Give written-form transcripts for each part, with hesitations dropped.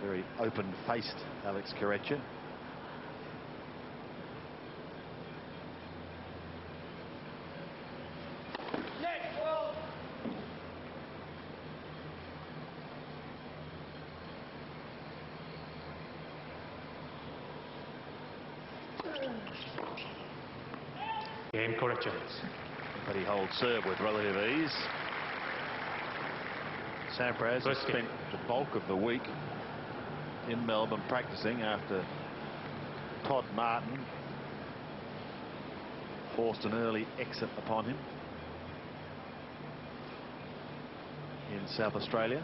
Very open-faced Alex Corretja. Game corrections. But he holds serve with relative ease. Sampras has spent the bulk of the week in Melbourne practicing after Todd Martin forced an early exit upon him in South Australia.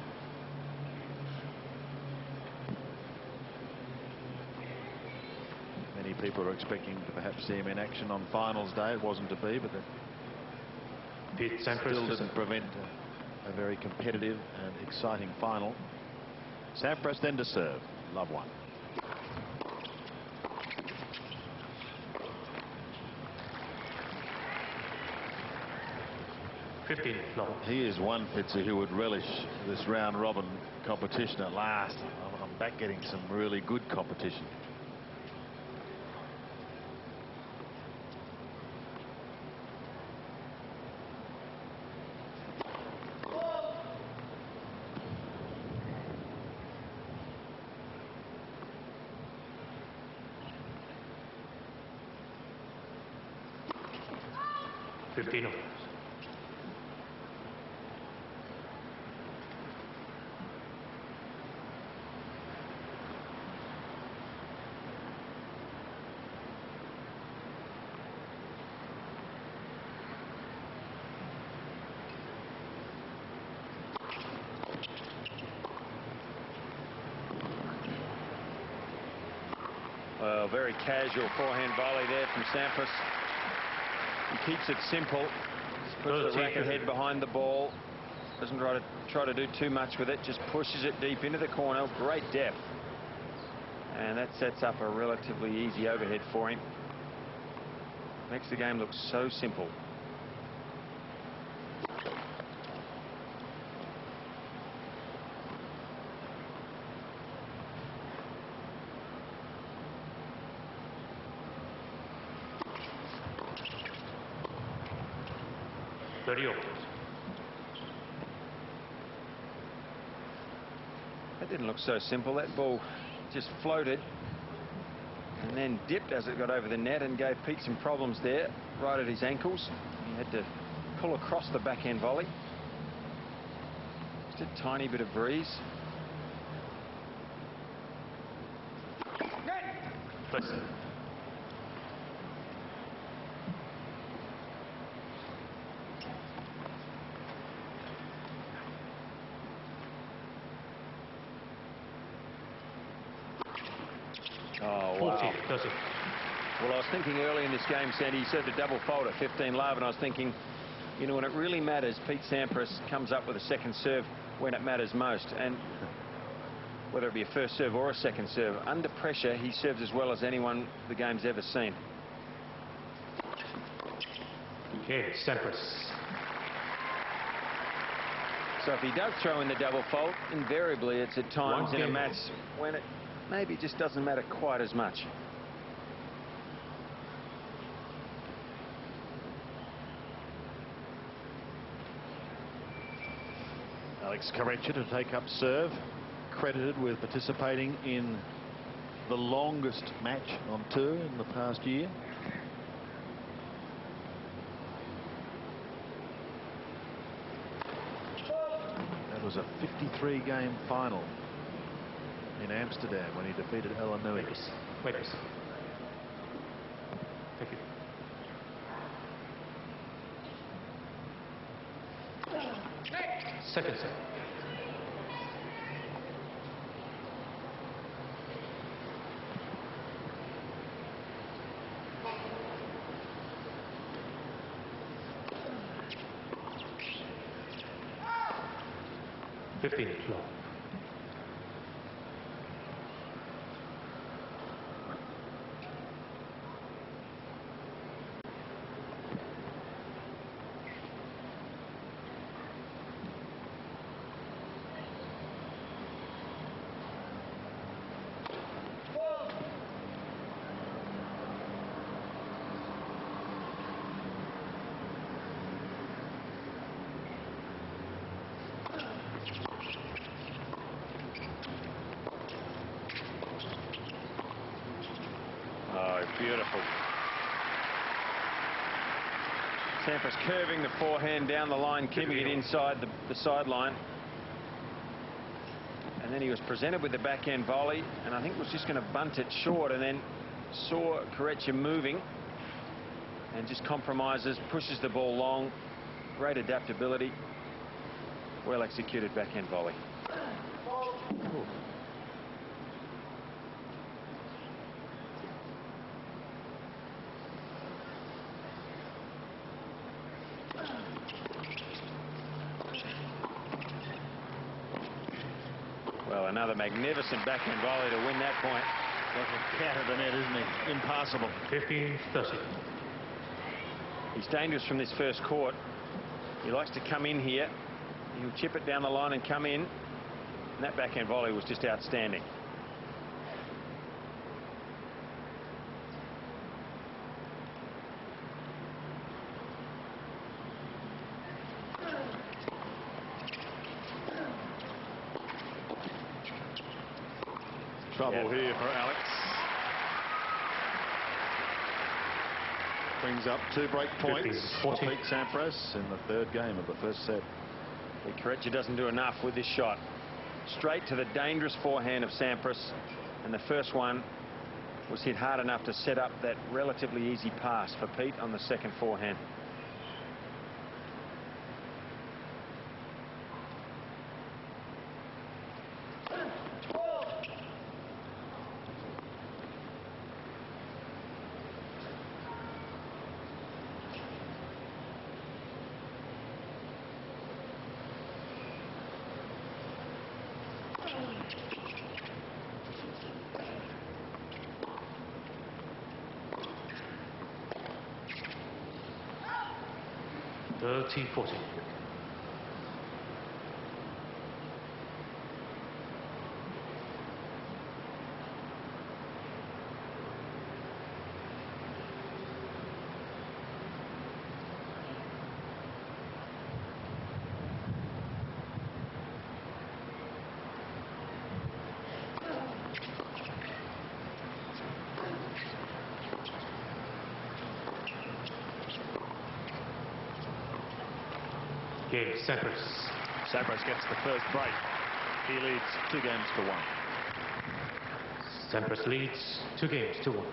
Many people are expecting to perhaps see him in action on finals day. It wasn't to be, but that still didn't prevent a very competitive and exciting final. Sampras then to serve. Love one. He is one, Fitzy, who would relish this round robin competition at last. I'm back getting some really good competition. Well, very casual forehand volley there from Sampras. He keeps it simple. Just puts the racket head behind the ball. Doesn't try to do too much with it. Just pushes it deep into the corner. Great depth. And that sets up a relatively easy overhead for him. Makes the game look so simple. That didn't look so simple. That ball just floated and then dipped as it got over the net and gave Pete some problems there, right at his ankles. He had to pull across the backhand volley. Just a tiny bit of breeze. Oh, wow. Well, I was thinking early in this game, Sandy, you said the double fault at 15 love, and I was thinking, you know, when it really matters, Pete Sampras comes up with a second serve when it matters most. And whether it be a first serve or a second serve, under pressure, he serves as well as anyone the game's ever seen. Okay, Sampras. So if he does throw in the double fault, invariably it's at times in a match when it maybe just doesn't matter quite as much. Alex Corretja to take up serve, credited with participating in the longest match on tour in the past year. That was a 53-game final in Amsterdam when he defeated Elanui. Wait, please. Thank you. Second set. Low. Beautiful. Sampras curving the forehand down the line, keeping it inside the sideline. And then he was presented with the backhand volley, and I think was just going to bunt it short, and then saw Corretja moving and just compromises, pushes the ball long. Great adaptability. Well executed backhand volley. Ooh. Well, another magnificent backhand volley to win that point. Like a cat at the net, isn't he? Impassable. 15-30. He's dangerous from this first court. He likes to come in here. He'll chip it down the line and come in. And that backhand volley was just outstanding. Trouble here for Alex. Brings up 2 break points for Pete Sampras in the 3rd game of the first set. Corretja doesn't do enough with this shot. Straight to the dangerous forehand of Sampras, and the first one was hit hard enough to set up that relatively easy pass for Pete on the second forehand. $30-40. Game, Sampras. Sampras gets the first break. He leads 2 games to 1. Sampras leads 2 games to 1.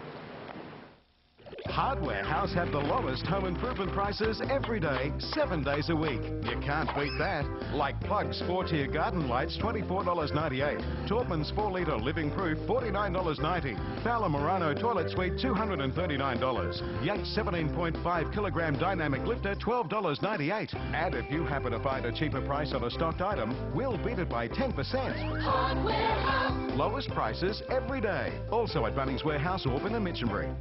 Hardware House have the lowest home improvement prices every day, 7 days a week. You can't beat that. Like Plug's 4-tier garden lights, $24.98. Taubman's 4-litre living proof, $49.90. Fowler Murano toilet suite, $239. Yates 17.5 kilogram dynamic lifter, $12.98. And if you happen to find a cheaper price on a stocked item, we'll beat it by 10%. Hardware House. Lowest prices every day. Also at Bunnings Warehouse, Auburn and Minchinbury.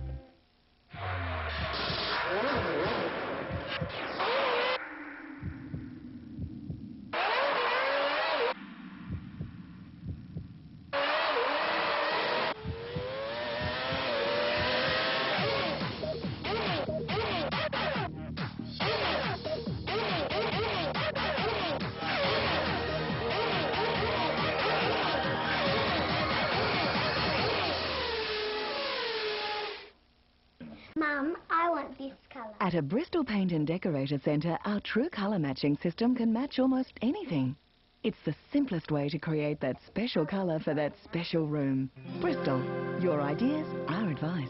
Mum, I want this colour. At a Bristol Paint and Decorator Centre, our true colour matching system can match almost anything. It's the simplest way to create that special colour for that special room. Bristol, your ideas, our advice.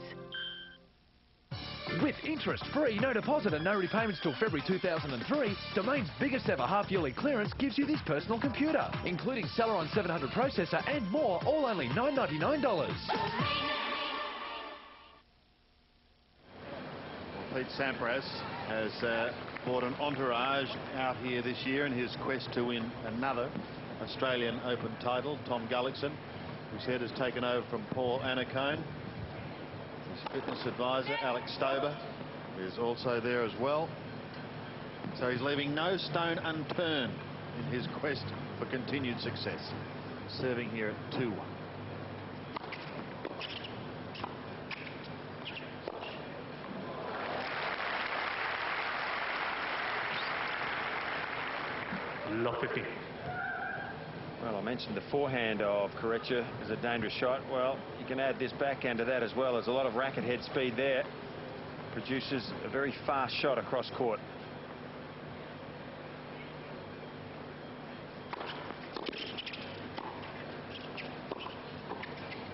With interest-free, no deposit and no repayments till February 2003, Domain's biggest ever half-yearly clearance gives you this personal computer, including Celeron 700 processor and more, all only $999. Pete Sampras has brought an entourage out here this year in his quest to win another Australian Open title. Tom Gullickson, whose head has taken over from Paul Annacone. His fitness advisor, Alex Stober, is also there as well. So he's leaving no stone unturned in his quest for continued success. Serving here at 2-1. Low 50. Well, I mentioned mentioned the forehand of Corretja is a dangerous shot. Well, you can add this backhand to that as well. There's a lot of racket head speed there. Produces a very fast shot across court.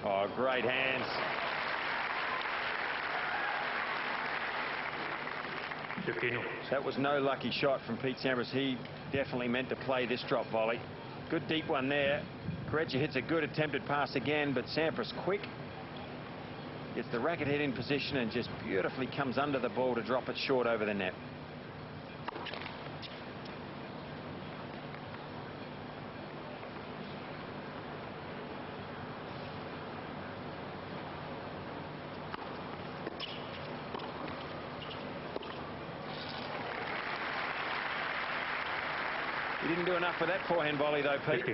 Oh, great hands. That was no lucky shot from Pete Sampras. He definitely meant to play this drop volley. Good deep one there. Corretja hits a good attempted pass again, but Sampras quick. Gets the racket head in position and just beautifully comes under the ball to drop it short over the net. He didn't do enough for that forehand volley though, Pete.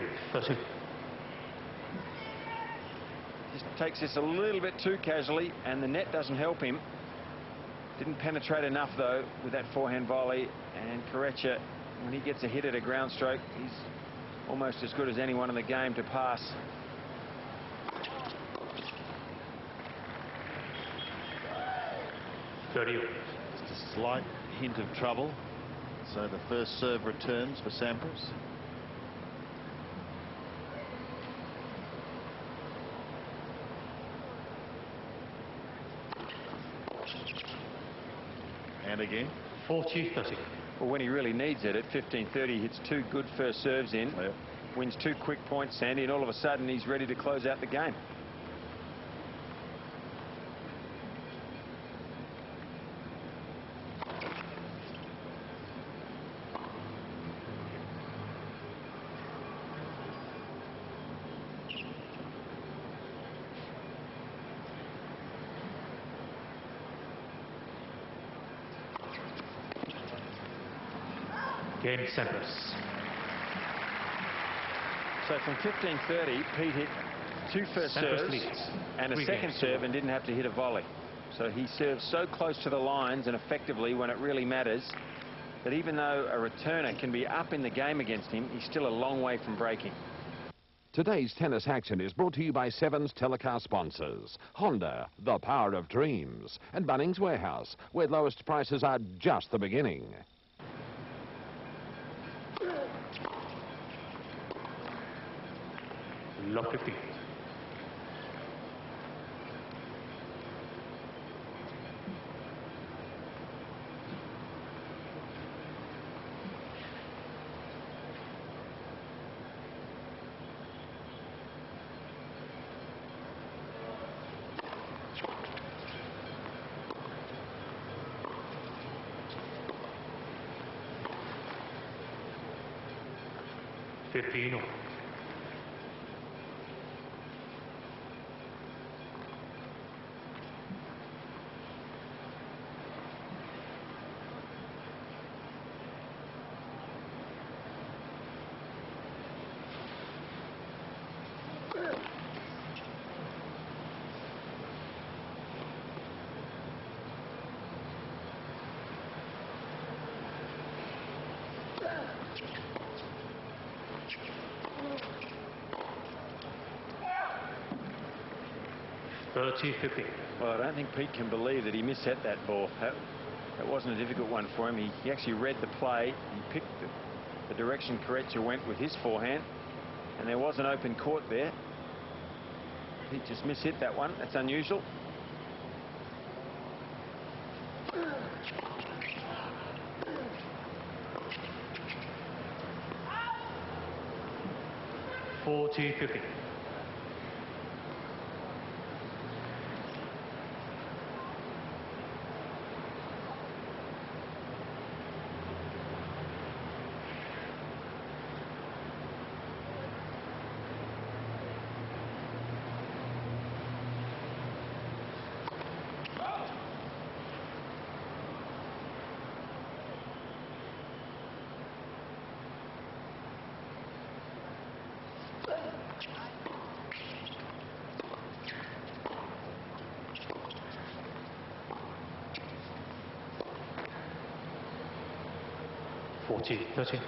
Just takes this a little bit too casually and the net doesn't help him. Didn't penetrate enough though with that forehand volley, and Corretja, when he gets a hit at a ground stroke, he's almost as good as anyone in the game to pass. Just a slight hint of trouble. So the first serve returns for Sampras. And again. 40-30. Well, when he really needs it, at 15-30, he hits two good first serves in. Yep. Wins two quick points, Sandy, and all of a sudden he's ready to close out the game. Game Sampras. So from 15-30, Pete hit two first serves and a second serve and didn't have to hit a volley. So he serves so close to the lines and effectively when it really matters that even though a returner can be up in the game against him, he's still a long way from breaking. Today's tennis action is brought to you by Seven's telecast sponsors. Honda, the power of dreams. And Bunnings Warehouse, where lowest prices are just the beginning. Lock 15. Fifteen. 30-50. Well, I don't think Pete can believe that he mishit that ball. That wasn't a difficult one for him. He actually read the play. He picked the direction Corretja went with his forehand, and there was an open court there. Pete just mishit that one. That's unusual. $40-50. $40-30.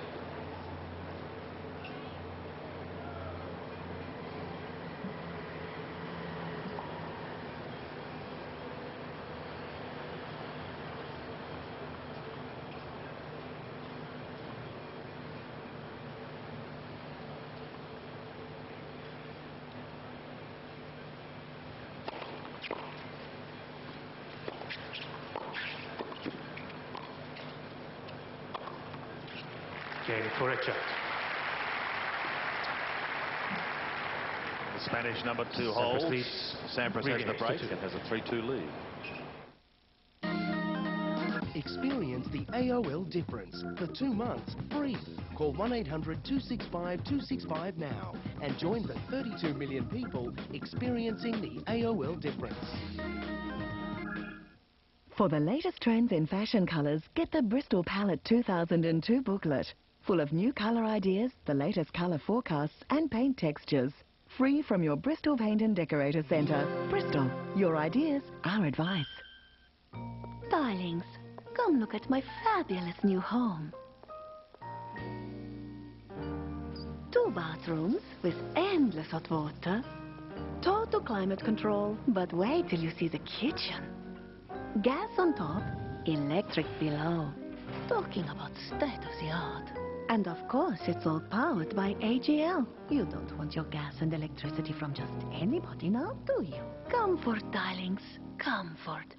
Game Corretja. The Spanish number 2 Sampras holds. leads. Sampras has the 3 break games to 2. and has a 3-2 lead. Experience the AOL difference for 2 months free. Call 1-800-265-265 now and join the 32 million people experiencing the AOL difference. For the latest trends in fashion colours, get the Bristol Palette 2002 booklet, full of new colour ideas, the latest colour forecasts and paint textures. Free from your Bristol Paint and Decorator Centre. Bristol, your ideas, our advice. Darlings, come look at my fabulous new home. 2 bathrooms with endless hot water. Total climate control, but wait till you see the kitchen. Gas on top, electric below. Talking about state of the art. And of course, it's all powered by AGL. You don't want your gas and electricity from just anybody now, do you? Comfort, darlings, comfort.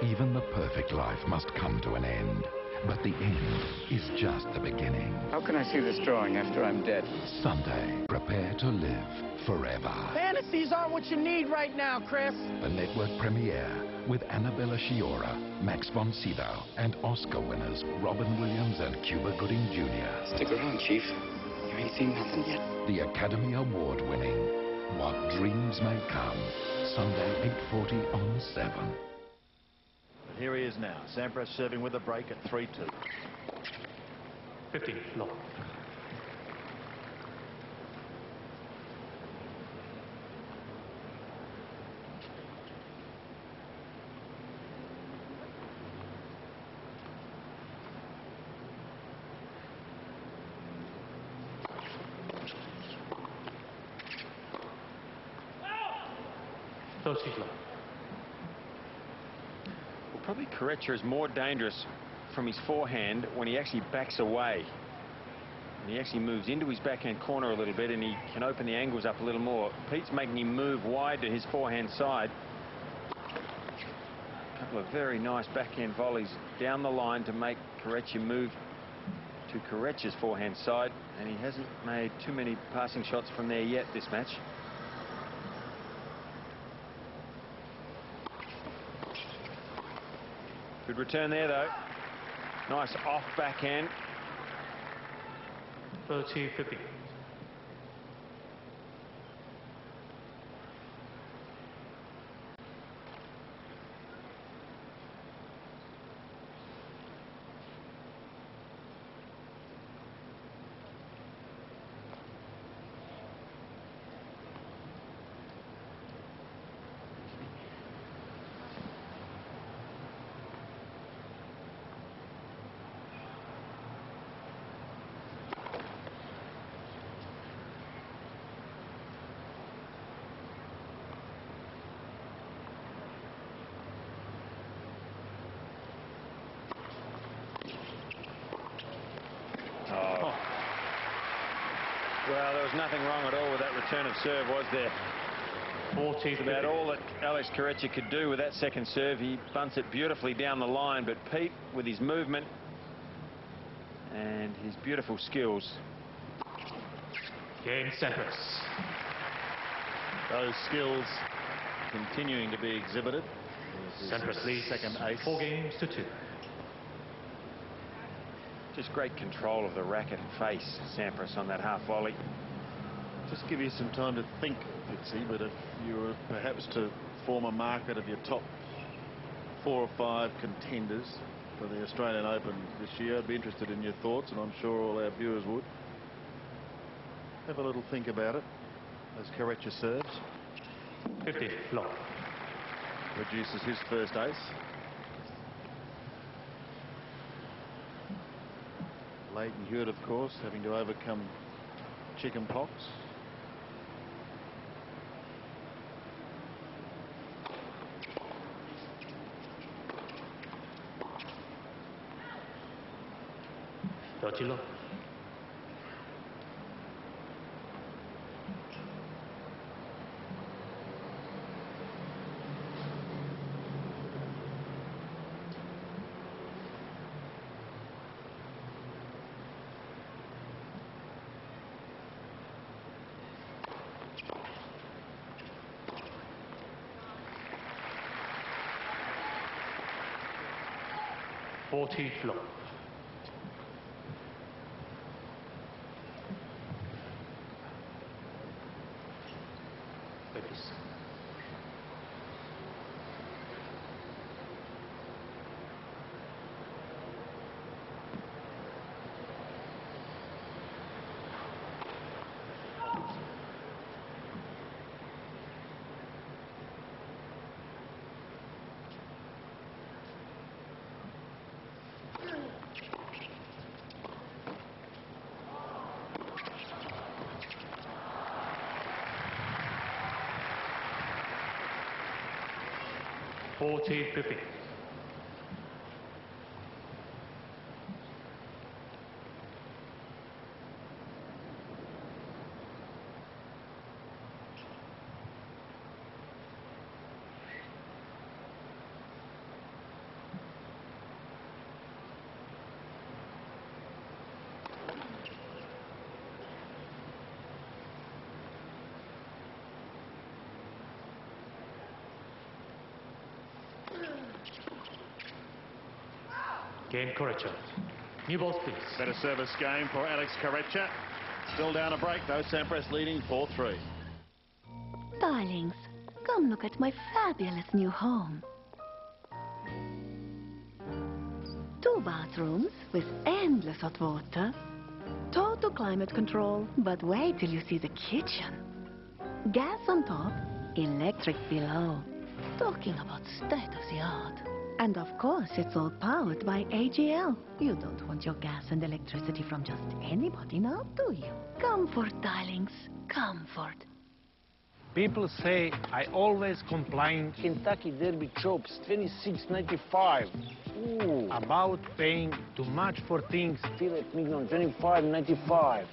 Even the perfect life must come to an end. But the end is just the beginning. How can I see this drawing after I'm dead? Sunday, prepare to live forever. Fantasies aren't what you need right now, Chris. A network premiere with Annabella Sciorra, Max von Sydow, and Oscar winners Robin Williams and Cuba Gooding Jr. Stick around, Chief. You ain't seen nothing yet. The Academy Award winning What Dreams May Come. Sunday, 8:40 on 7. Here he is now. Sampras serving with a break at 3-2. 15 low. Low. Probably Corretja is more dangerous from his forehand when he actually backs away. And he actually moves into his backhand corner a little bit and he can open the angles up a little more. Pete's making him move wide to his forehand side. A couple of very nice backhand volleys down the line to make Corretja move to Corretja's forehand side. And he hasn't made too many passing shots from there yet this match. Good return there, though. Nice off backhand. 30-50. Well, there was nothing wrong at all with that return of serve, was there? 40. It's about all that Alex Corretja could do with that second serve. He bunts it beautifully down the line, but Pete, with his movement and his beautiful skills. Game Sampras. Those skills continuing to be exhibited. Sampras leads second ace. 4 games to 2. Just great control of the racket and face, Sampras, on that half volley. Just give you some time to think, Fitzy, but if you were perhaps to form a market of your top 4 or 5 contenders for the Australian Open this year, I'd be interested in your thoughts, and I'm sure all our viewers would. Have a little think about it as Corretja serves. 50 low. Produces his first ace. Leighton Hewitt, of course, having to overcome chicken pox. Low. 40 flow. Ladies. $40.50. Again, Corretja. New balls, please. Better service game for Alex Corretja. Still down a break, though. Sampras leading 4-3. Darlings, come look at my fabulous new home. 2 bathrooms with endless hot water. Total climate control, but wait till you see the kitchen. Gas on top, electric below. Talking about state of the art. And of course, it's all powered by AGL. You don't want your gas and electricity from just anybody now, do you? Comfort, darlings. Comfort. People say I always complain. Kentucky Derby chops, $26.95. Ooh. About paying too much for things. Filet mignon, $25.95.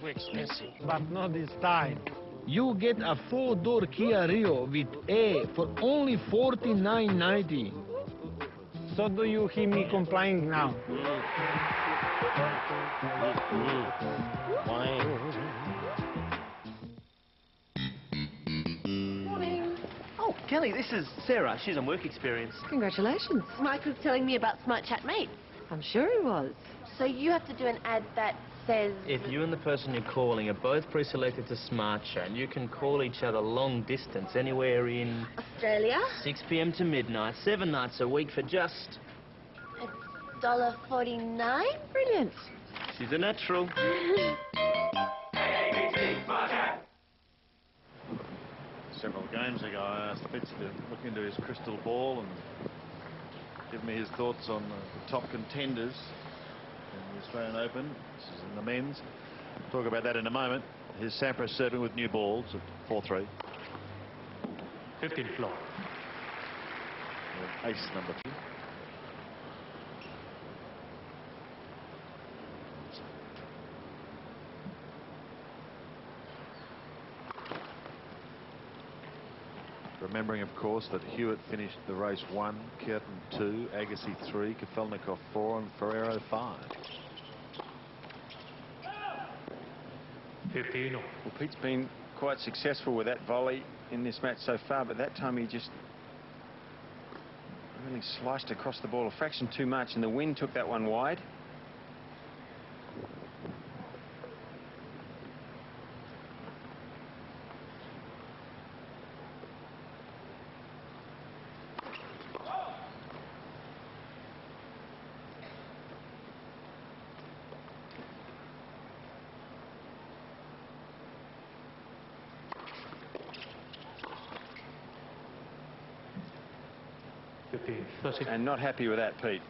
Too expensive. But not this time. You get a 4-door Kia Rio with A for only $49.90. So do you hear me complaining now? Morning. Oh, Kelly, this is Sarah. She's on work experience. Congratulations. Mike was telling me about Smart Chat Mate. I'm sure he was. So you have to do an ad that says... If you and the person you're calling are both pre-selected to Smart Chat, you can call each other long distance anywhere in... Australia? 6 p.m. to midnight, 7 nights a week for just... $1.49? Brilliant. She's a natural. Several games ago, I asked Fitz to look into his crystal ball and give me his thoughts on the top contenders in the Australian Open. This is in the men's. Talk about that in a moment. Here's Sampras serving with new balls at 4-3. 15 floor. Ace number 2. Remembering, of course, that Hewitt finished the race 1, Curtin 2, Agassi 3, Kafelnikov 4, and Ferrero 5. 15. Well, Pete's been quite successful with that volley in this match so far, but that time he just really sliced across the ball a fraction too much, and the wind took that one wide. And not happy with that, Pete.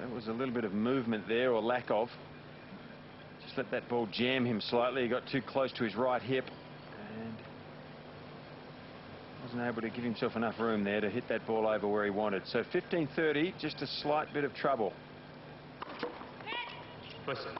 That was a little bit of movement there, or lack of. Just let that ball jam him slightly. He got too close to his right hip and wasn't able to give himself enough room there to hit that ball over where he wanted. So 15-30, just a slight bit of trouble. Listen.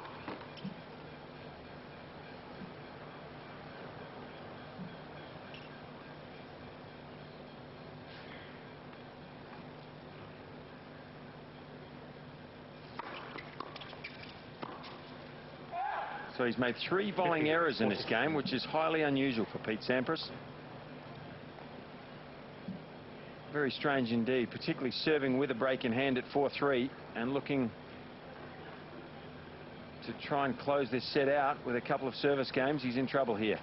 So he's made 3 bowling errors in this game, which is highly unusual for Pete Sampras. Very strange indeed, particularly serving with a break in hand at 4-3 and looking to try and close this set out with a couple of service games. He's in trouble here.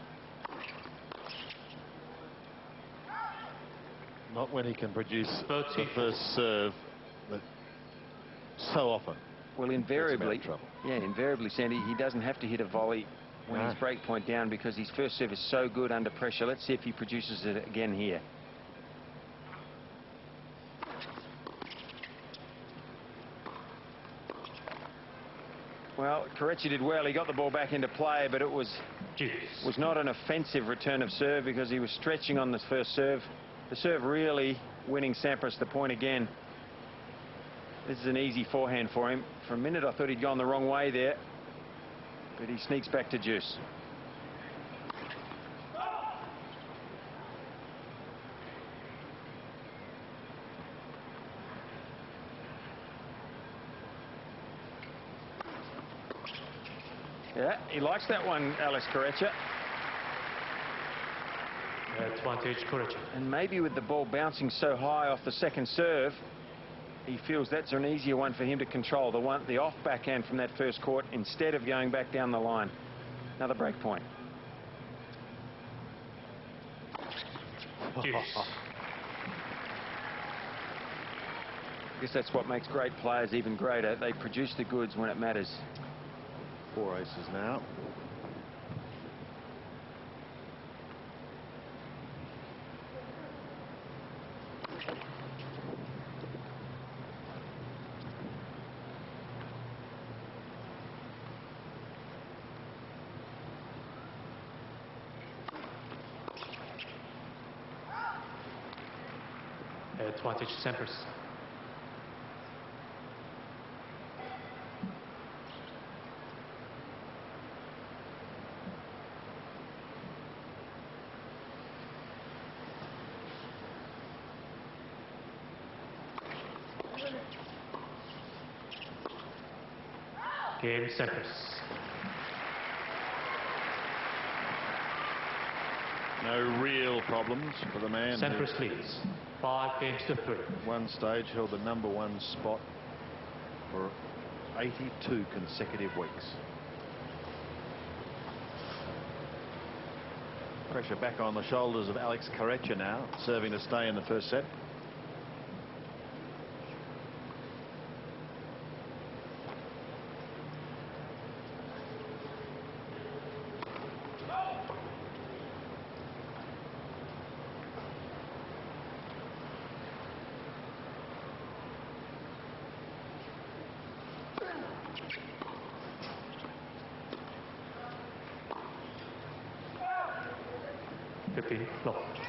Not when he can produce the first serve, but so often. Well, invariably, invariably, Sandy, he doesn't have to hit a volley when his break point down because his first serve is so good under pressure. Let's see if he produces it again here. Well, Corretja did well. He got the ball back into play, but it was not an offensive return of serve because he was stretching on the first serve. The serve really winning Sampras the point again. This is an easy forehand for him. For a minute, I thought he'd gone the wrong way there, but he sneaks back to deuce. Yeah, he likes that one, Alex Corretja. Advantage Corretja. And maybe with the ball bouncing so high off the second serve, he feels that's an easier one for him to control. The off backhand from that first court instead of going back down the line. Another break point. I guess that's what makes great players even greater. They produce the goods when it matters. 4 aces now. Advantage Sampras. Game Sampras. No real problems for the man. Sampras leads 5 games to 3. At one stage held the #1 spot for 82 consecutive weeks. Pressure back on the shoulders of Alex Corretja now, serving to stay in the first set.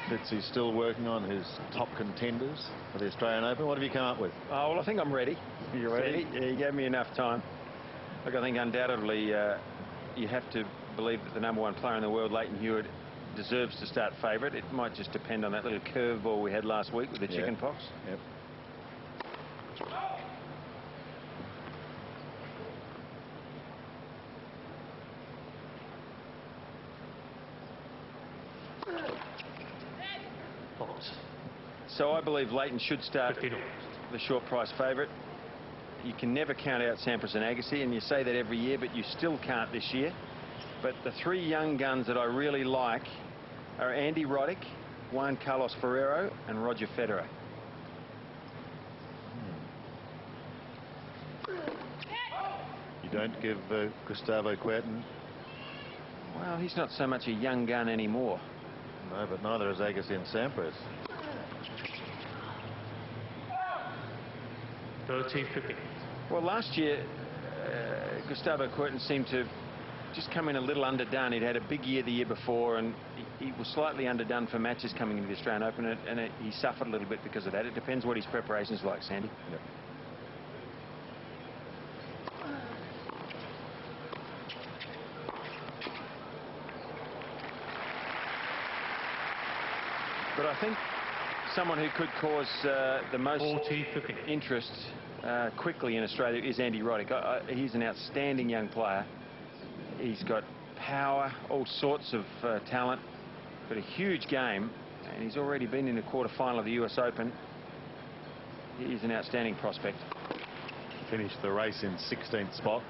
Fitzy's still working on his top contenders for the Australian Open. What have you come up with? Oh, well, I think I'm ready. You ready? Yeah, he gave me enough time. Look, I think undoubtedly you have to believe that the #1 player in the world, Leighton Hewitt, deserves to start favourite. It might just depend on that little curveball we had last week with the chicken pox. Yep. So I believe Leighton should start the short price favourite. You can never count out Sampras and Agassi, and you say that every year, but you still can't this year. But the 3 young guns that I really like are Andy Roddick, Juan Carlos Ferrero, and Roger Federer. You don't give Gustavo Kuerten? Well, he's not so much a young gun anymore. No, but neither is Agassi and Sampras. 13-15. Well, last year, Gustavo Kuerten seemed to just come in a little underdone. He'd had a big year the year before, and he was slightly underdone for matches coming into the Australian Open, and he suffered a little bit because of that. It depends what his preparation's like, Sandy. Yep. But I think someone who could cause the most interest quickly in Australia is Andy Roddick. He's an outstanding young player. He's got power, all sorts of talent, but a huge game. And he's already been in the quarterfinal of the US Open. He is an outstanding prospect. Finished the race in 16th spot.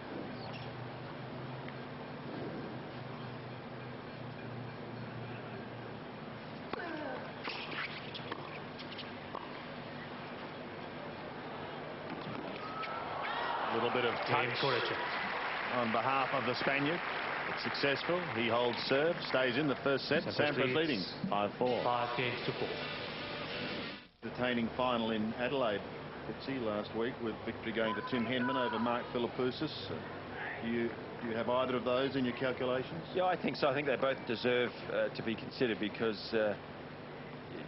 A little bit of touch on behalf of the Spaniard. It's successful. He holds serve, stays in the first set. Sampras leading 5-4. 5 games to 4. Entertaining final in Adelaide, Fitzy, last week, with victory going to Tim Henman over Mark Philippoussis. Do you have either of those in your calculations? Yeah, I think so. I think they both deserve to be considered, because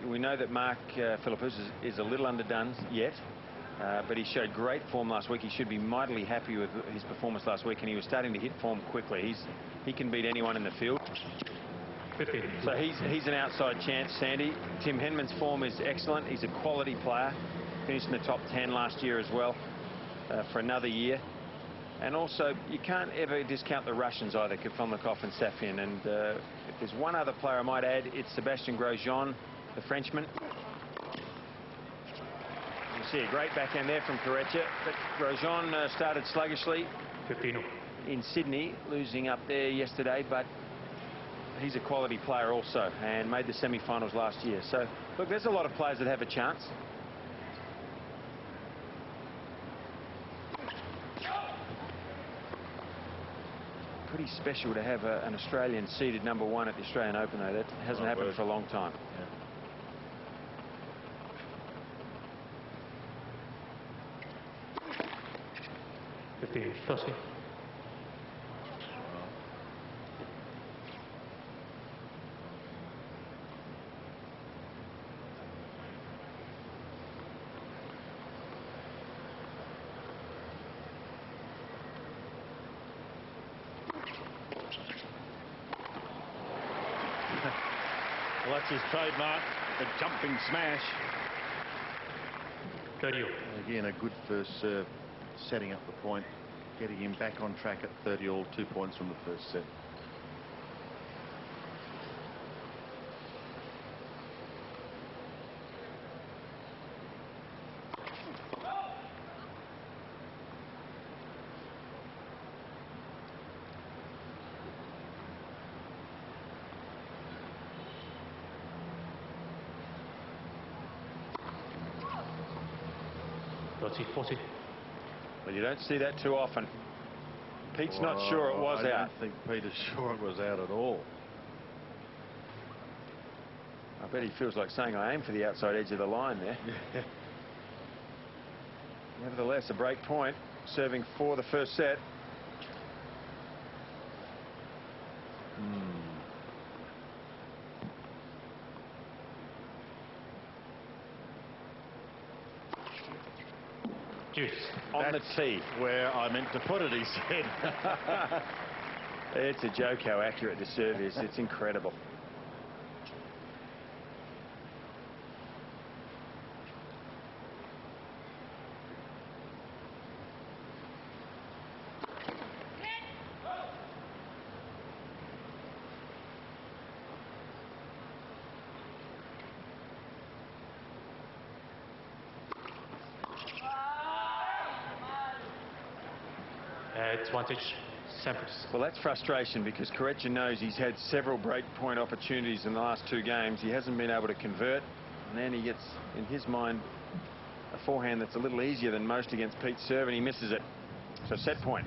we know that Mark Philippoussis is a little underdone yet. But he showed great form last week. He should be mightily happy with his performance last week, and he was starting to hit form quickly. He can beat anyone in the field. 15. So he's an outside chance, Sandy. Tim Henman's form is excellent. He's a quality player. Finished in the top 10 last year as well for another year. And also, you can't ever discount the Russians either, Kafelnikov and Safin. And if there's one other player I might add, it's Sebastian Grosjean, the Frenchman. You see a great backhand there from Corretja, but Grosjean started sluggishly 15. in Sydney, losing up there yesterday, but he's a quality player also, and made the semi-finals last year. So, look, there's a lot of players that have a chance. Pretty special to have an Australian seeded #1 at the Australian Open, though. That hasn't happened for a long time. Yeah. Firstly. Well, that's his trademark, the jumping smash. 30. Again, a good first serve, setting up the point, getting him back on track at 30 all, 2 points from the first set. Well, you don't see that too often. Pete's not sure it was out. I don't think Peter's sure it was out at all. I bet he feels like saying, I aim for the outside edge of the line there. Nevertheless, a break point, serving for the first set. On the tee. Where I meant to put it, he said. It's a joke how accurate this serve is. It's incredible. Advantage, Sampras. Well, that's frustration, because Corretja knows he's had several break point opportunities in the last 2 games. He hasn't been able to convert, and then he gets, in his mind, a forehand that's a little easier than most against Pete's serve, and he misses it. So set point.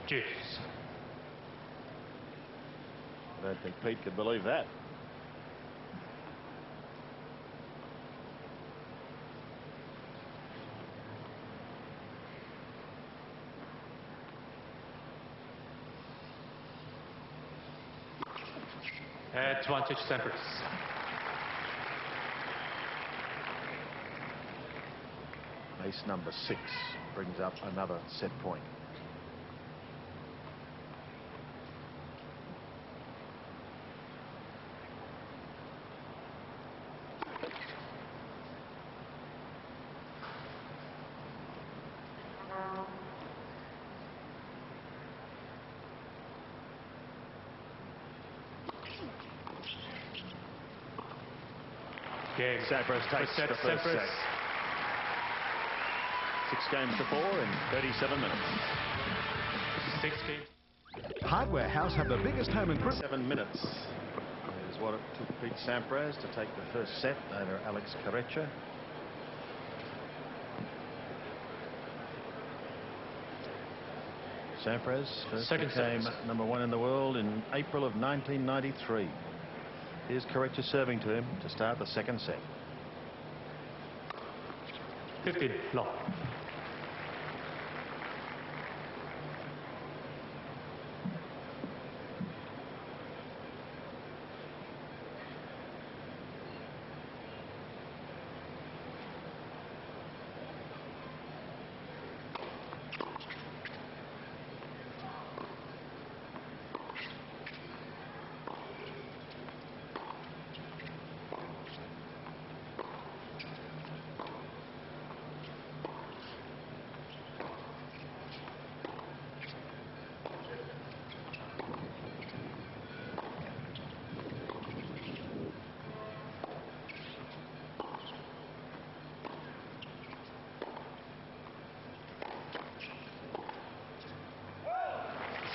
Deuce. I don't think Pete could believe that. Advantage, Sampras. Ace number 6 brings up another set point. Game. Sampras takes Set, the first Sampras. set. 6 games to 4 in 37 minutes. 6 games. Hardware House have the biggest home improvement. 7 minutes is what it took Pete Sampras to take the first set over Alex Corretja. Sampras first Second became set. #1 in the world in April of 1993. Here's Corretja serving to him to start the second set. 15 long.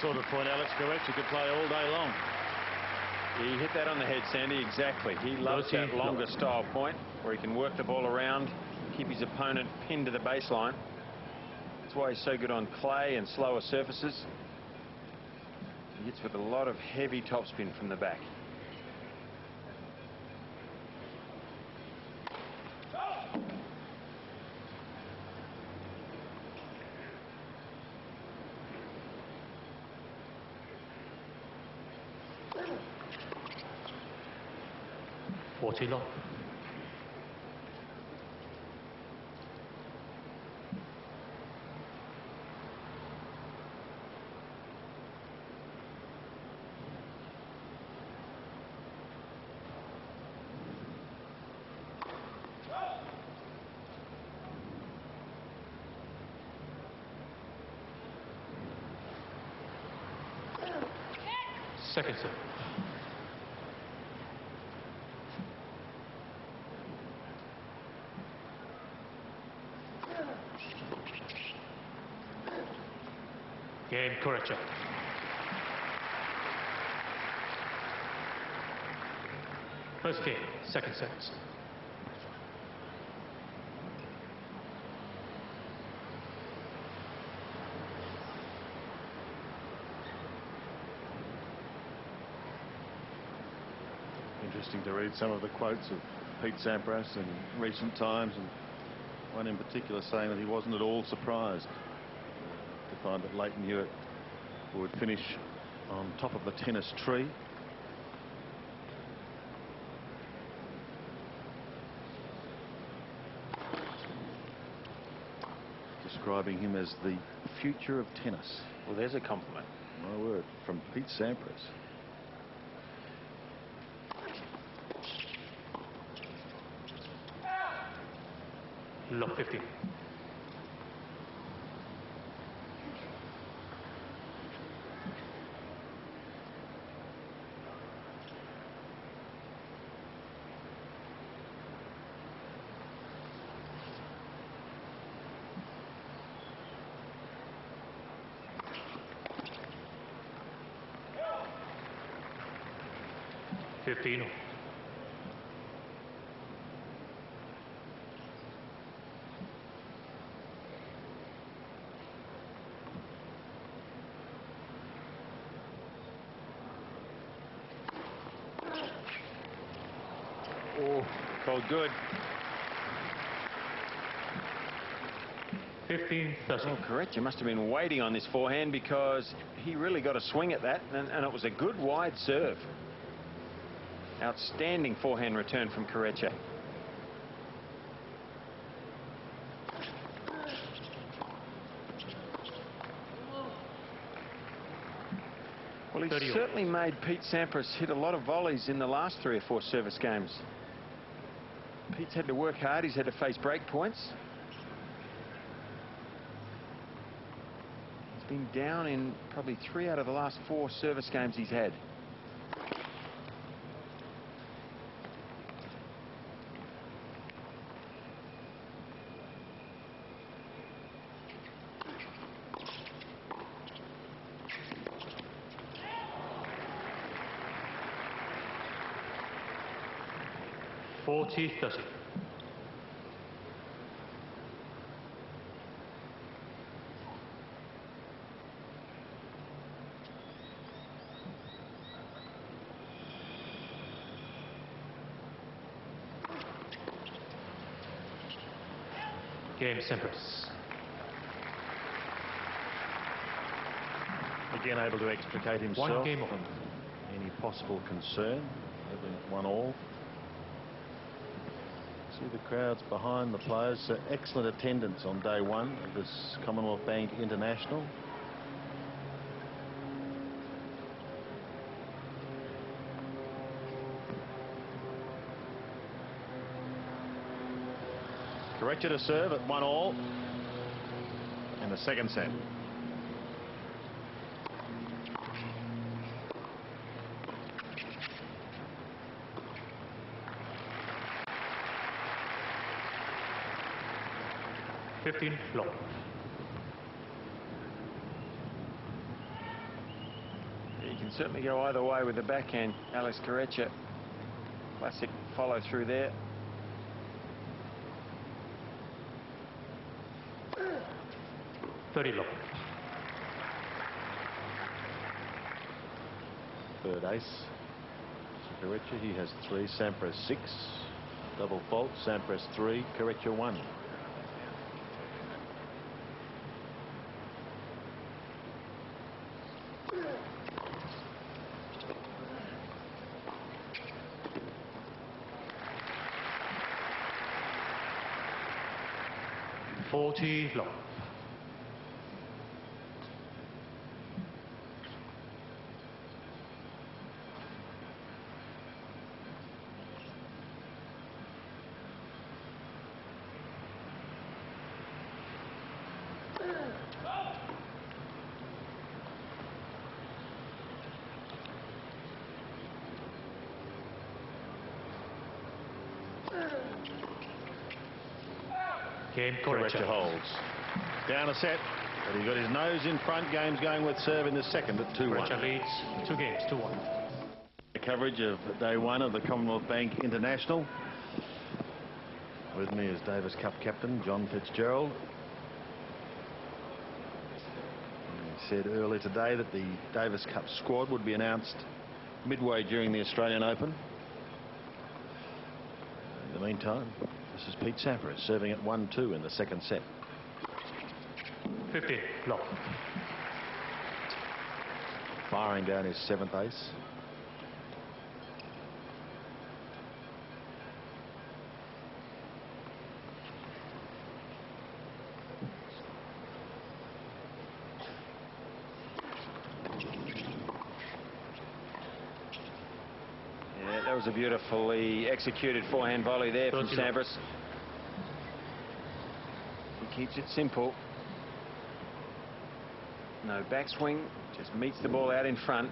Sort of point Alex Corretja could play all day long. He hit that on the head, Sandy, exactly. He loves that longer style point where he can work the ball around, keep his opponent pinned to the baseline. That's why he's so good on clay and slower surfaces. He hits with a lot of heavy topspin from the back. Long. Second set. Game, Corretja. First game, second set. Interesting to read some of the quotes of Pete Sampras in recent times, and one in particular saying that he wasn't at all surprised to find that Leighton Hewitt would finish on top of the tennis tree. Describing him as the future of tennis. Well, there's a compliment. My word, from Pete Sampras. Lock 15. Oh, called good. 15-30. Oh, Corretja must have been waiting on this forehand because he really got a swing at that, and it was a good wide serve. Outstanding forehand return from Corretja. Well, he certainly made Pete Sampras hit a lot of volleys in the last 3 or 4 service games. Pete's had to work hard. He's had to face break points. He's been down in probably 3 out of the last 4 service games he's had. 40-30. Game Sampras. Again able to extricate himself One game from any possible concern, opening at 1-all. See the crowds behind the players. Excellent attendance on day one of this Commonwealth Bank International. Corretja to serve at 1-all in the second set. Low. You can certainly go either way with the backhand. Alex Corretja. Classic follow through there. Low. Third ace. Corretja, he has 3, Sampras 6. Double fault, Sampras 3, Corretja 1. Low. Game Corretja holds. Down a set, but he got his nose in front. Game's going with serve in the second at 2-1. Corretja leads 2 games, 2-1. Coverage of day one of the Commonwealth Bank International. With me is Davis Cup captain John Fitzgerald. He said earlier today that the Davis Cup squad would be announced midway during the Australian Open. In the meantime, this is Pete Sampras serving at 1-2 in the second set. 15 low. Firing down his 7th ace. Yeah, that was a beautifully executed forehand volley there from Sampras. He keeps it simple. No backswing, just meets the ball out in front.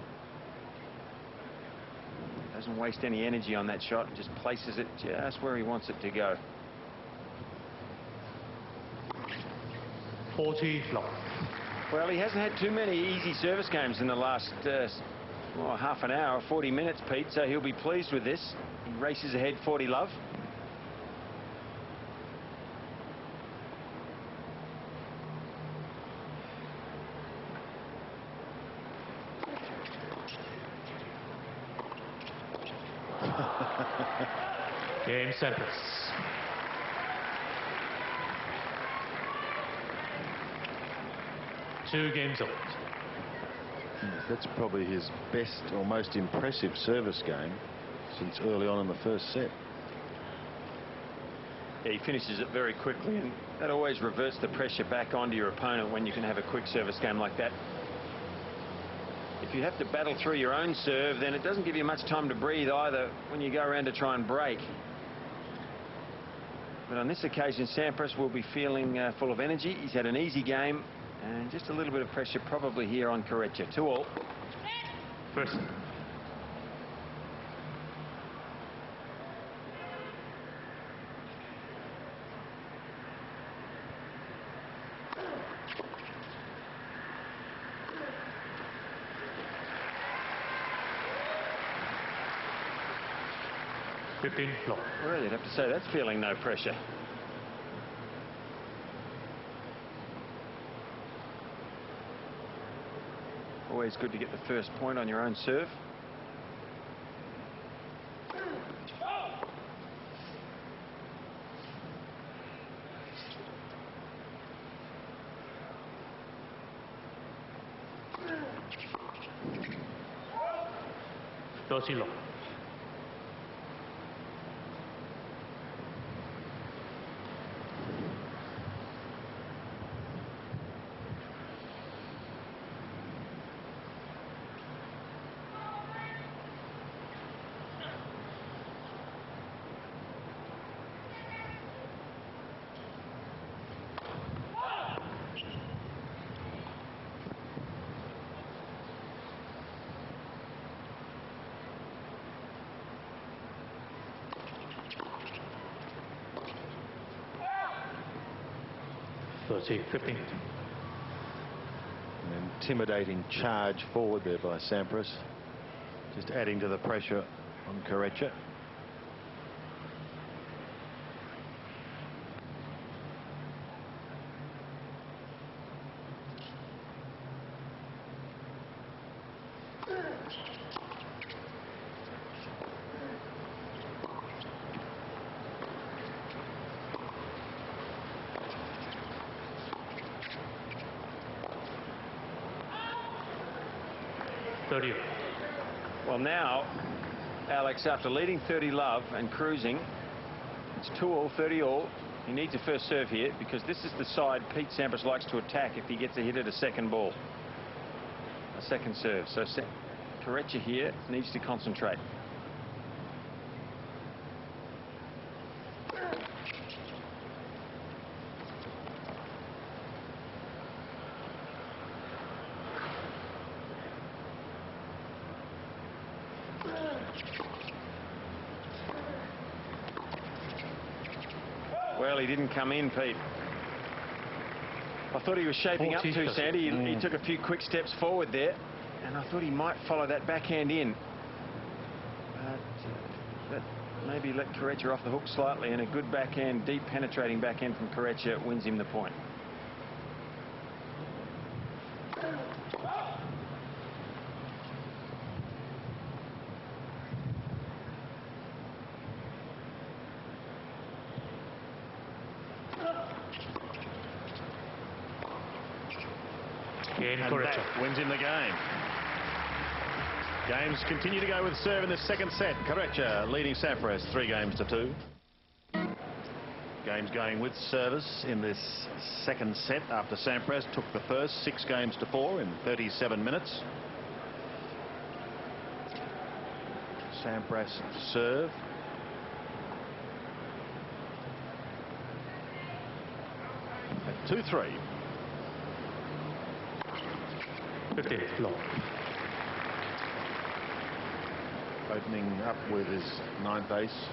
Doesn't waste any energy on that shot, just places it just where he wants it to go. 40 low. Well, he hasn't had too many easy service games in the last half an hour, 40 minutes, Pete, so he'll be pleased with this. He races ahead 40 love. Game Sampras. Two games old. That's probably his best or most impressive service game since early on in the first set. Yeah, he finishes it very quickly, and that always reverts the pressure back onto your opponent when you can have a quick service game like that. If you have to battle through your own serve, then it doesn't give you much time to breathe either when you go around to try and break. But on this occasion, Sampras will be feeling full of energy. He's had an easy game and just a little bit of pressure probably here on Corretja. 2-all. First. 15 floor. Well, you'd have to say that's feeling no pressure. Always good to get the first point on your own serve. Low. 30-15. An intimidating charge forward there by Sampras, just adding to the pressure on Corretja. Well, now, Alex, after leading 30 love and cruising, it's 2-all, 30-all. He needs a first serve here because this is the side Pete Sampras likes to attack if he gets a hit at a second ball. A second serve. So Corretja here needs to concentrate. Well, he didn't come in, Pete. I thought he was shaping up to, Sandy. He took a few quick steps forward there, and I thought he might follow that backhand in. But maybe let Corretja off the hook slightly, and a good backhand, deep penetrating backhand from Corretja wins him the point. And that wins him the game. Games continue to go with serve in the second set. Corretja leading Sampras 3-2. Games going with service in this second set after Sampras took the first 6-4 in 37 minutes. Sampras serve. At 2-3. 15 floor. Opening up with his 9th ace.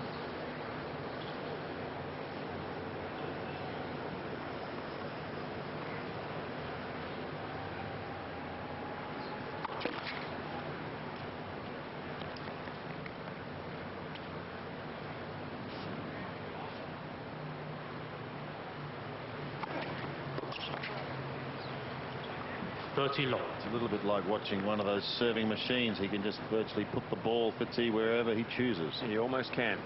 Low. It's a little bit like watching one of those serving machines. He can just virtually put the ball, Fitzy, wherever he chooses. He almost can.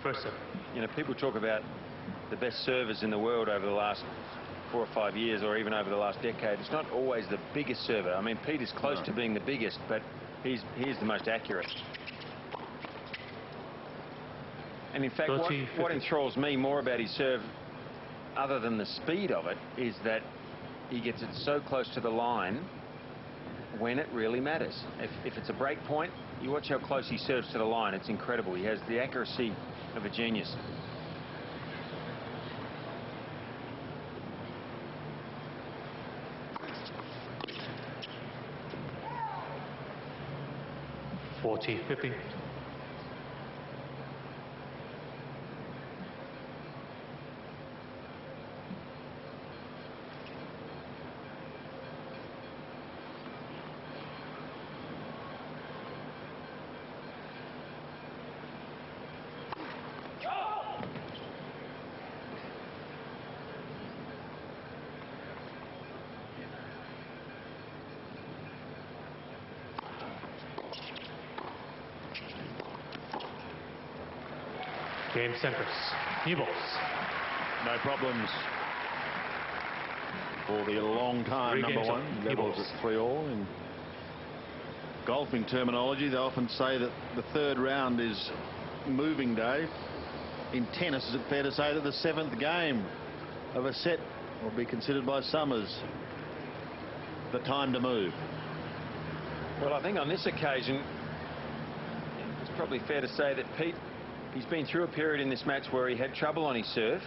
First serve. You know, people talk about the best servers in the world over the last 4 or 5 years, or even over the last decade. It's not always the biggest server. I mean, Pete is close to being the biggest, but he's the most accurate. And in fact, what enthralls me more about his serve, other than the speed of it, is that he gets it so close to the line when it really matters. If it's a break point, you watch how close he serves to the line. It's incredible. He has the accuracy of a genius. $40-50. Game Sampras. New balls. No problems for the long-time number one. Levels at 3-all. In golfing terminology, they often say that the third round is moving day. In tennis, is it fair to say that the 7th game of a set will be considered by Summers the time to move? Well, I think on this occasion, it's probably fair to say that Pete, he's been through a period in this match where he had trouble on his serve.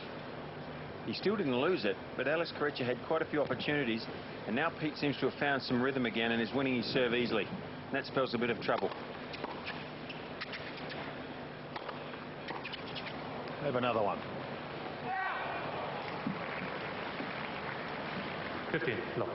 He still didn't lose it, but Alex Corretja had quite a few opportunities, and now Pete seems to have found some rhythm again and is winning his serve easily. And that spells a bit of trouble. Have another one. 15, low.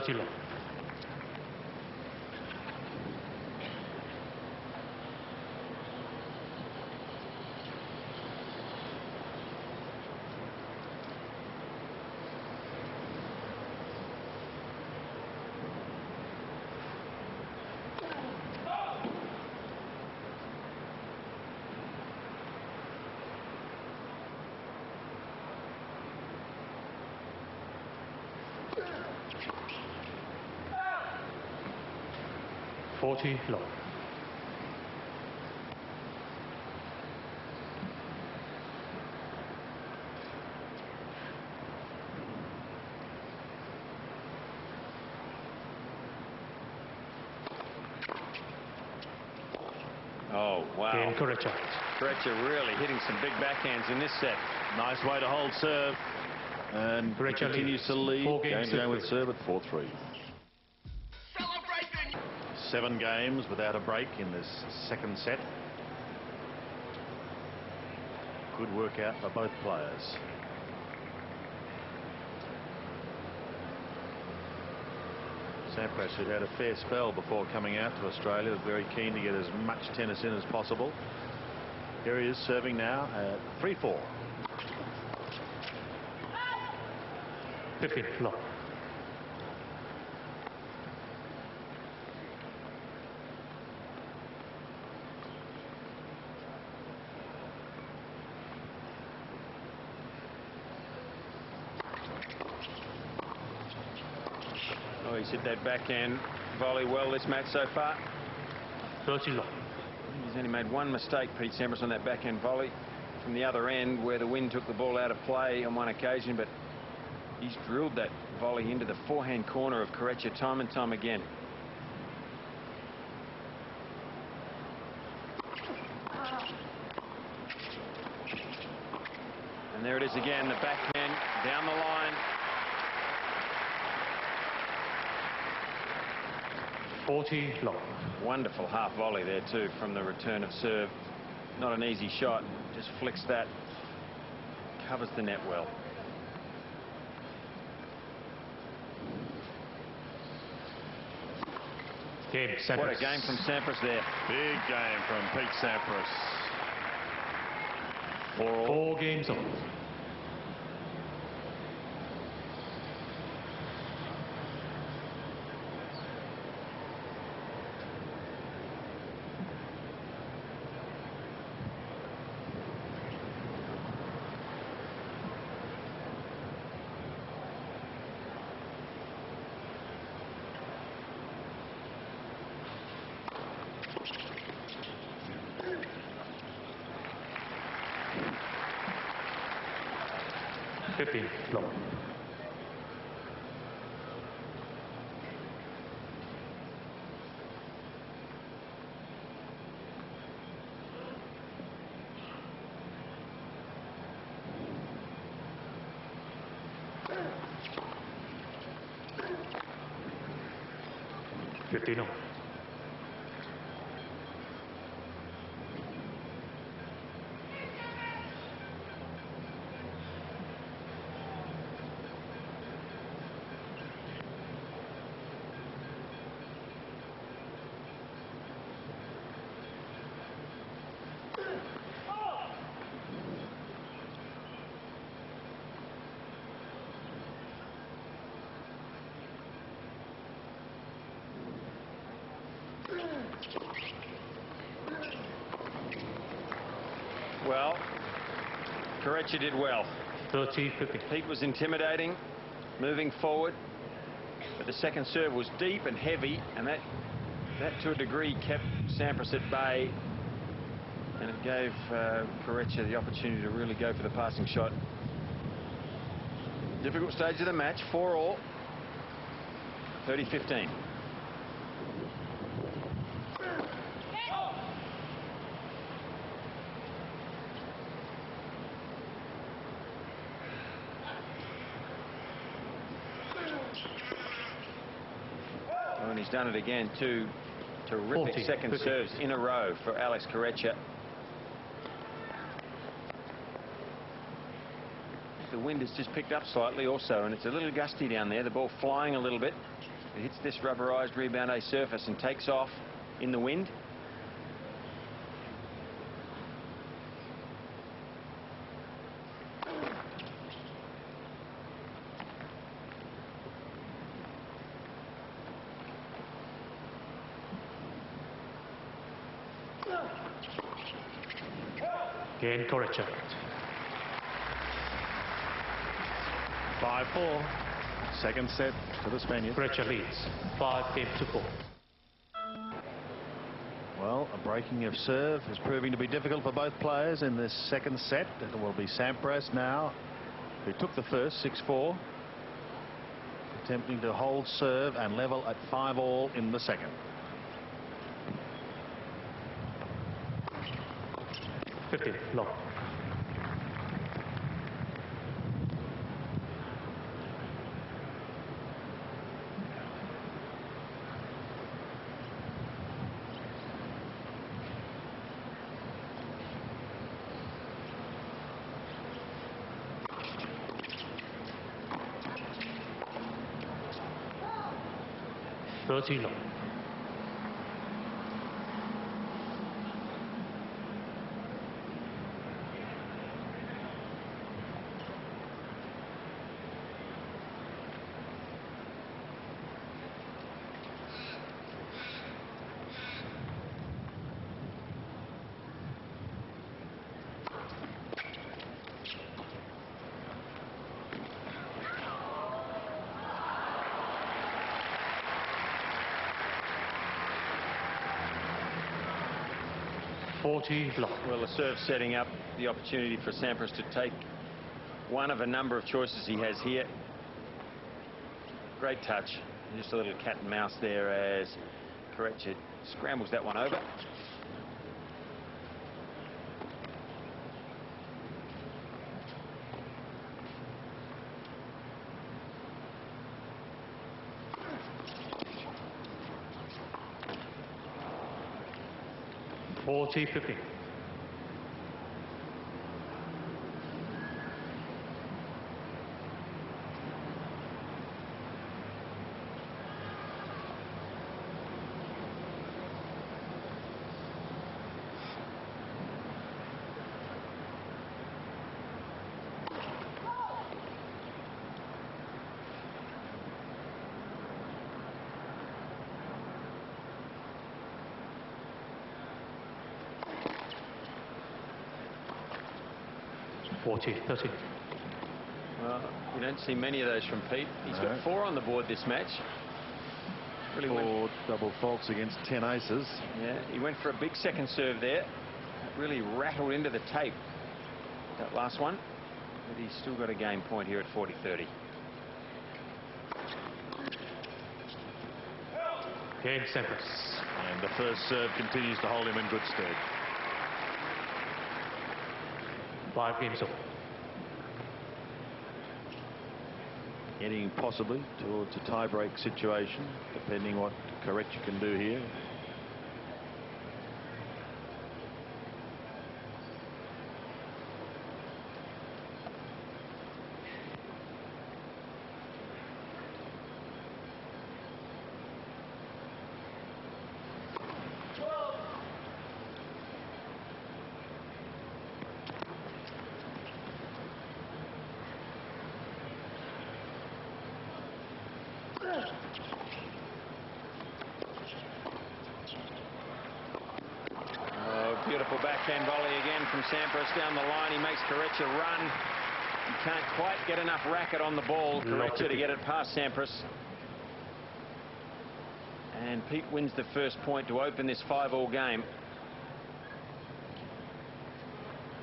Low. 40 low. Oh, wow. Game Corretja. Corretja really hitting some big backhands in this set. Nice way to hold serve. And he continues to lead. Games going with serve at 4-3. 7 games without a break in this second set. Good work out by both players. Sampras, who had a fair spell before coming out to Australia, was very keen to get as much tennis in as possible. Here he is serving now at 3-4. 15 low. Oh, he's hit that backhand volley well this match so far. 30 low. He's only made one mistake, Pete Sampras, on that backhand volley from the other end where the wind took the ball out of play on one occasion, but he's drilled that volley into the forehand corner of Corretja time and time again. And there it is again, the backhand down the line. 40 low. Wonderful half volley there too from the return of serve. Not an easy shot, just flicks that, covers the net well. Game Sampras. What a game from Sampras there. Big game from Pete Sampras. 4-all. 4 games on. Low. Fifteen. Well, Corretja did well. 30-50. Pete was intimidating, moving forward, but the second serve was deep and heavy, and that to a degree kept Sampras at bay, and it gave Corretja the opportunity to really go for the passing shot. Difficult stage of the match, 4-all, 30-15. Oh, and he's done it again. Two terrific 40, second 50. serves in a row for Alex Corretja. The wind has just picked up slightly also, and it's a little gusty down there. The ball flying a little bit. It hits this rubberized rebound A surface and takes off in the wind. Again, Corretja. 5-4. Second set to the Spaniards. Corretja leads 5-4. Well, a breaking of serve is proving to be difficult for both players in this second set. It will be Sampras now, who took the first, 6-4, attempting to hold serve and level at 5-all in the second. 50, low. Low. 40 block. Well, the serve setting up the opportunity for Sampras to take one of a number of choices he has here. Great touch. Just a little cat and mouse there as Corretja scrambles that one over. $40-50. $40-30. Well, you don't see many of those from Pete. He's got 4 on the board this match. Really 4 double faults against 10 aces. Yeah, he went for a big second serve there. It really rattled into the tape, that last one. But he's still got a game point here at 40-30. Again, Sampras. And the first serve continues to hold him in good stead. 5 games over. Heading possibly towards a tie-break situation, depending what Corretja can do here. beautiful backhand volley again from Sampras down the line. He makes Corretja run. He can't quite get enough racket on the ball, Corretja, to get it past Sampras. And Pete wins the first point to open this 5-all game.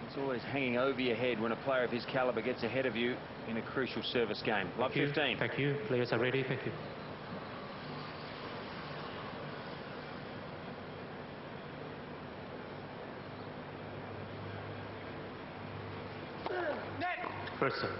It's always hanging over your head when a player of his caliber gets ahead of you in a crucial service game. Love 15. Thank you. Players are ready. Thank you. First serve.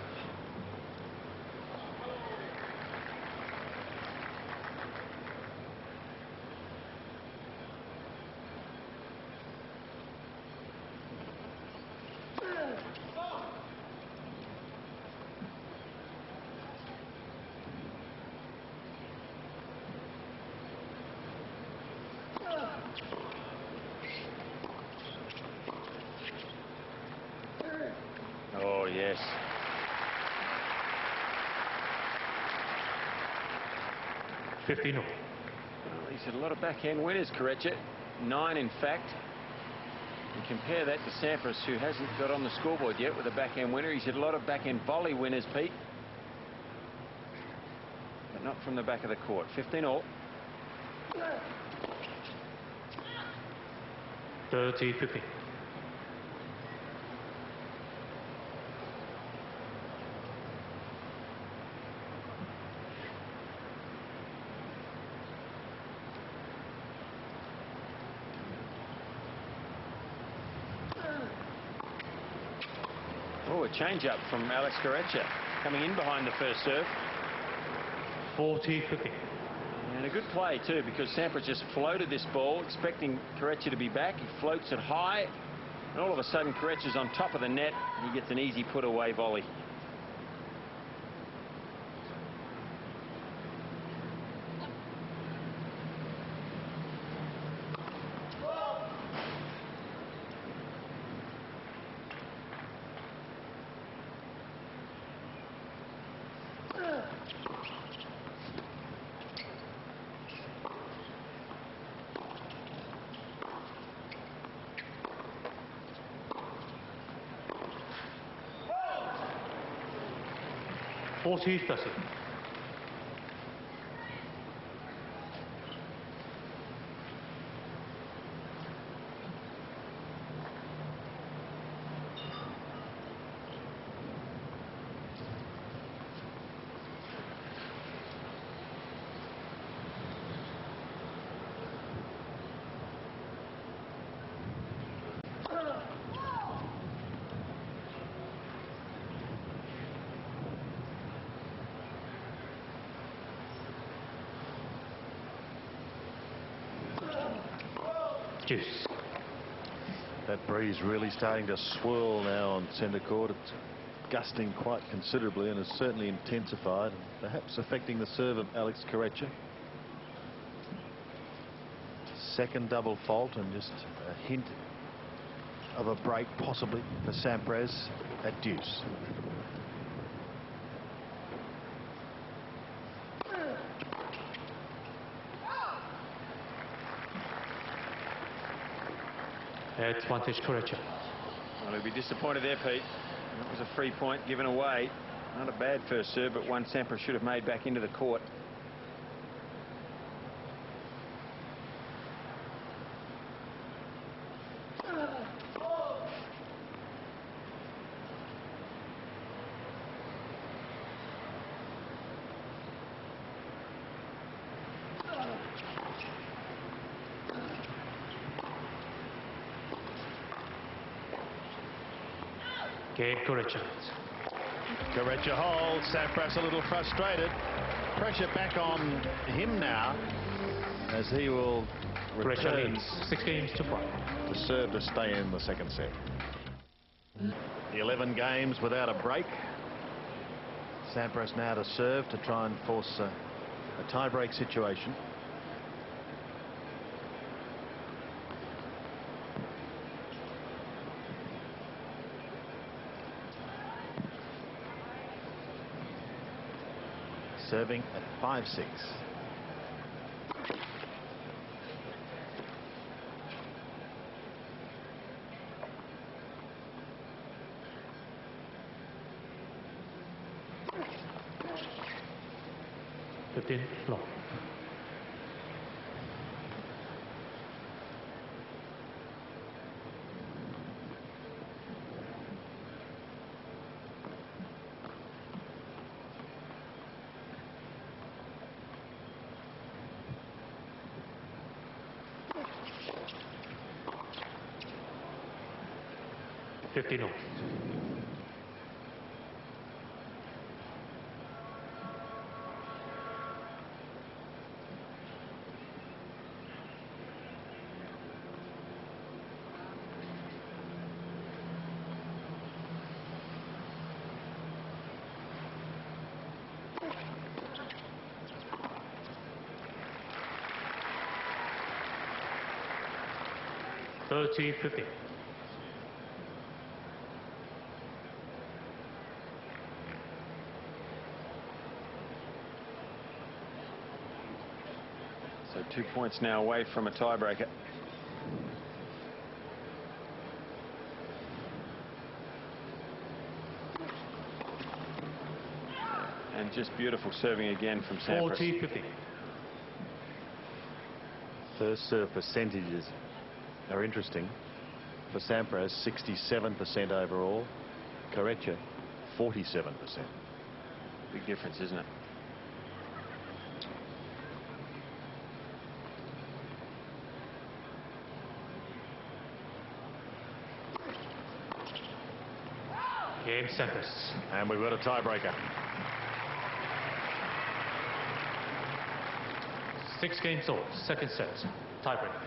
Oh, yes. Well, he's had a lot of backhand winners, Corretja. 9, in fact. And compare that to Sampras, who hasn't got on the scoreboard yet with a backhand winner. He's had a lot of backhand volley winners, Pete. But not from the back of the court. 15-all. 30-15. Oh, a change-up from Alex Corretja, coming in behind the first serve. 40-15. And a good play, too, because Sampras just floated this ball, expecting Corretja to be back. He floats it high, and all of a sudden, Corretja's on top of the net. He gets an easy put-away volley. Juice. That breeze really starting to swirl now on centre court. It's gusting quite considerably and has certainly intensified, and perhaps affecting the serve of Alex Corretja. Second double fault and just a hint of a break possibly for Sampras at deuce. Advantage Corretja. Well, he'll be disappointed there, Pete. That was a free point given away. Not a bad first serve, but one Sampras should have made back into the court. Game Corretja. Corretja holds. Sampras a little frustrated. Pressure back on him now, as he will return 6 games to 5 to serve to stay in the second set. 11 games without a break. Sampras now to serve to try and force a tie-break situation. Serving at 5-6. 15 long. $50. $30.50. So 2 points now away from a tiebreaker. And just beautiful serving again from Sampras. 40-50. First serve percentages are interesting. For Sampras, 67% overall. Corretja, 47%. Big difference, isn't it? Game Sampras. And we've got a tiebreaker. 6 games all, second set, tiebreaker.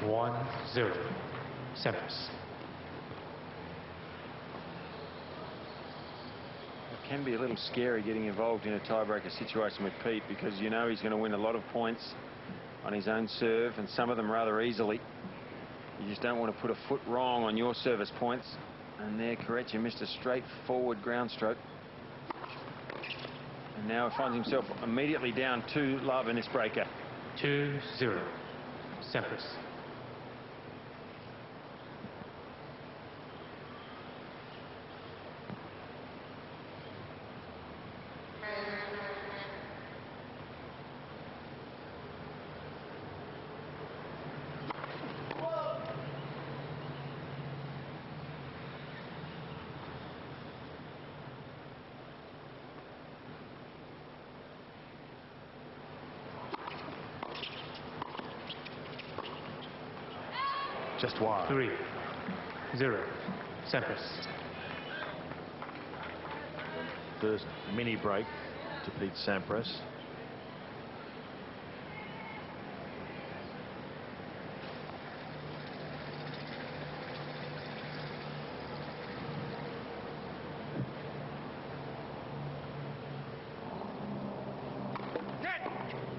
$1-0. Sampras. It can be a little scary getting involved in a tiebreaker situation with Pete, because you know he's going to win a lot of points on his own serve, and some of them rather easily. You just don't want to put a foot wrong on your service points. And there, Corretja missed a straightforward ground stroke. And now he finds himself immediately down 2-love in this breaker. 2-0. Sampras. Just wide. 3-0. Sampras. First mini break to Pete Sampras.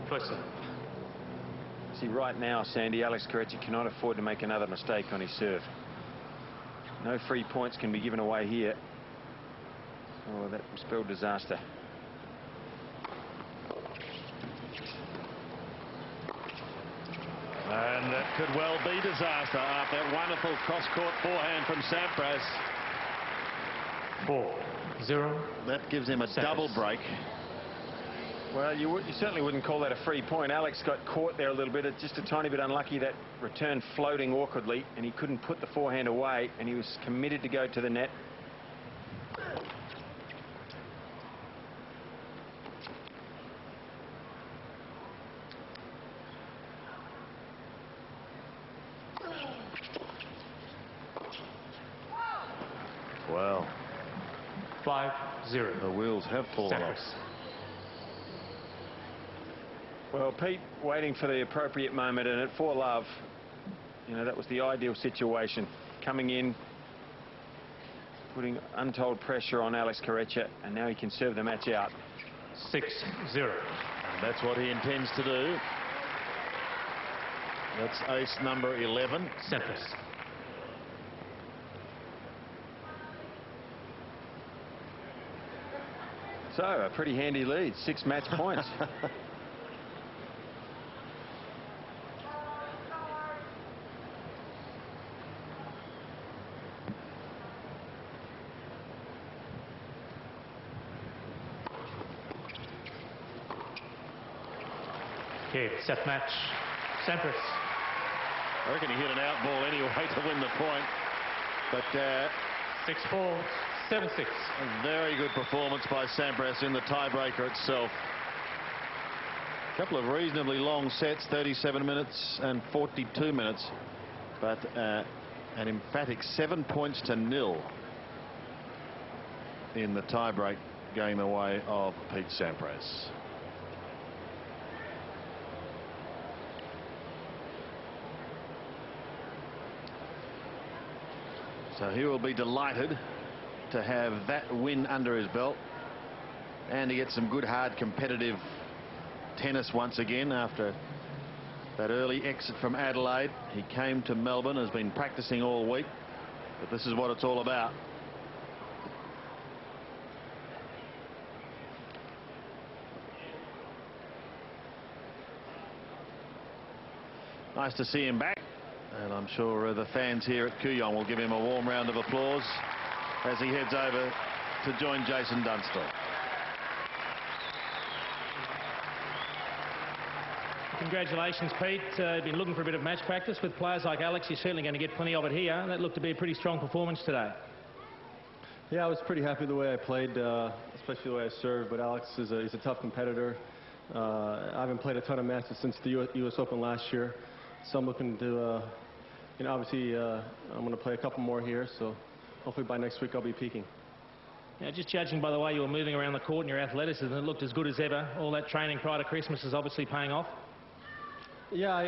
First serve. See, right now, Sandy, Alex Corretja cannot afford to make another mistake on his serve. No free points can be given away here. Oh, that will spell disaster. And that could well be disaster after that wonderful cross-court forehand from Sampras. 4-0. That gives him a Sampras. double break. Well, you certainly wouldn't call that a free point. Alex got caught there a little bit. It's just a tiny bit unlucky, that return floating awkwardly, and he couldn't put the forehand away, and he was committed to go to the net. Well, 5-0. the wheels have fallen off. Sampras. Well, Pete waiting for the appropriate moment, and at 4-love, you know, that was the ideal situation. Coming in, putting untold pressure on Alex Corretja, and now he can serve the match out. 6-0. And that's what he intends to do. That's ace number 11. Sampras. So, a pretty handy lead, 6 match points. Okay, set match. Sampras. I reckon he hit an out ball anyway to win the point. But 6-4, 7-6. A very good performance by Sampras in the tiebreaker itself. A couple of reasonably long sets, 37 minutes and 42 minutes. But an emphatic 7 points to 0 in the tiebreak, going the way of Pete Sampras. So he will be delighted to have that win under his belt and to get some good, hard, competitive tennis once again after that early exit from Adelaide. He came to Melbourne, has been practicing all week, but this is what it's all about. Nice to see him back. And I'm sure the fans here at Kooyong will give him a warm round of applause as he heads over to join Jason Dunstall. Congratulations, Pete. Been looking for a bit of match practice with players like Alex. You're certainly going to get plenty of it here. That looked to be a pretty strong performance today. Yeah, I was pretty happy the way I played, especially the way I served. But Alex is he's a tough competitor. I haven't played a ton of matches since the U.S. Open last year. So I'm looking to, you know, obviously I'm going to play a couple more here, so hopefully by next week I'll be peaking. Yeah, just judging by the way you were moving around the court and your athleticism, it looked as good as ever. All that training prior to Christmas is obviously paying off. Yeah,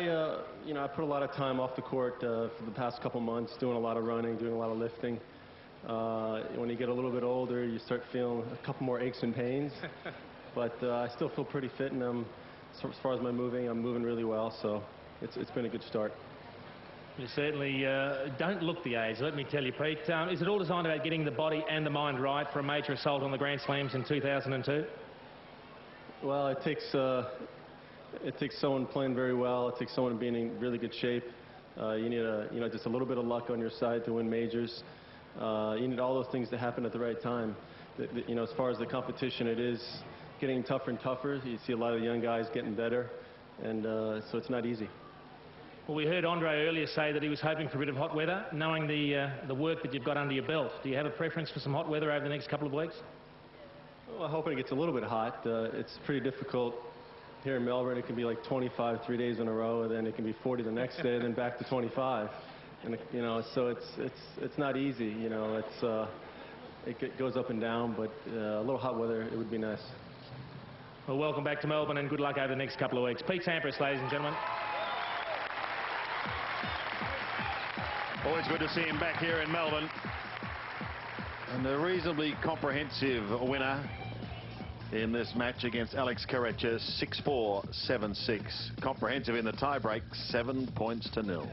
you know, I put a lot of time off the court for the past couple months, doing a lot of running, doing a lot of lifting. When you get a little bit older, you start feeling a couple more aches and pains. But I still feel pretty fit, and as far as my moving, I'm moving really well, so it's been a good start. You certainly don't look the age, let me tell you, Pete. Is it all designed about getting the body and the mind right for a major assault on the Grand Slams in 2002? Well, it takes someone playing very well. It takes someone being in really good shape. You need just a little bit of luck on your side to win majors. You need all those things to happen at the right time. You know, as far as the competition, it is getting tougher and tougher. You see a lot of young guys getting better, and so it's not easy. Well, we heard Andre earlier say that he was hoping for a bit of hot weather, knowing the work that you've got under your belt. Do you have a preference for some hot weather over the next couple of weeks? Well, I'm hoping it gets a little bit hot. It's pretty difficult here in Melbourne. It can be like 25 3 days in a row, and then it can be 40 the next day, and then back to 25. And you know, so it's not easy. You know, it goes up and down, but a little hot weather, it would be nice. Well, welcome back to Melbourne, and good luck over the next couple of weeks. Pete Sampras, ladies and gentlemen. Always good to see him back here in Melbourne. And a reasonably comprehensive winner in this match against Alex Corretja, 6-4, 7-6. Comprehensive in the tiebreak, 7 points to 0.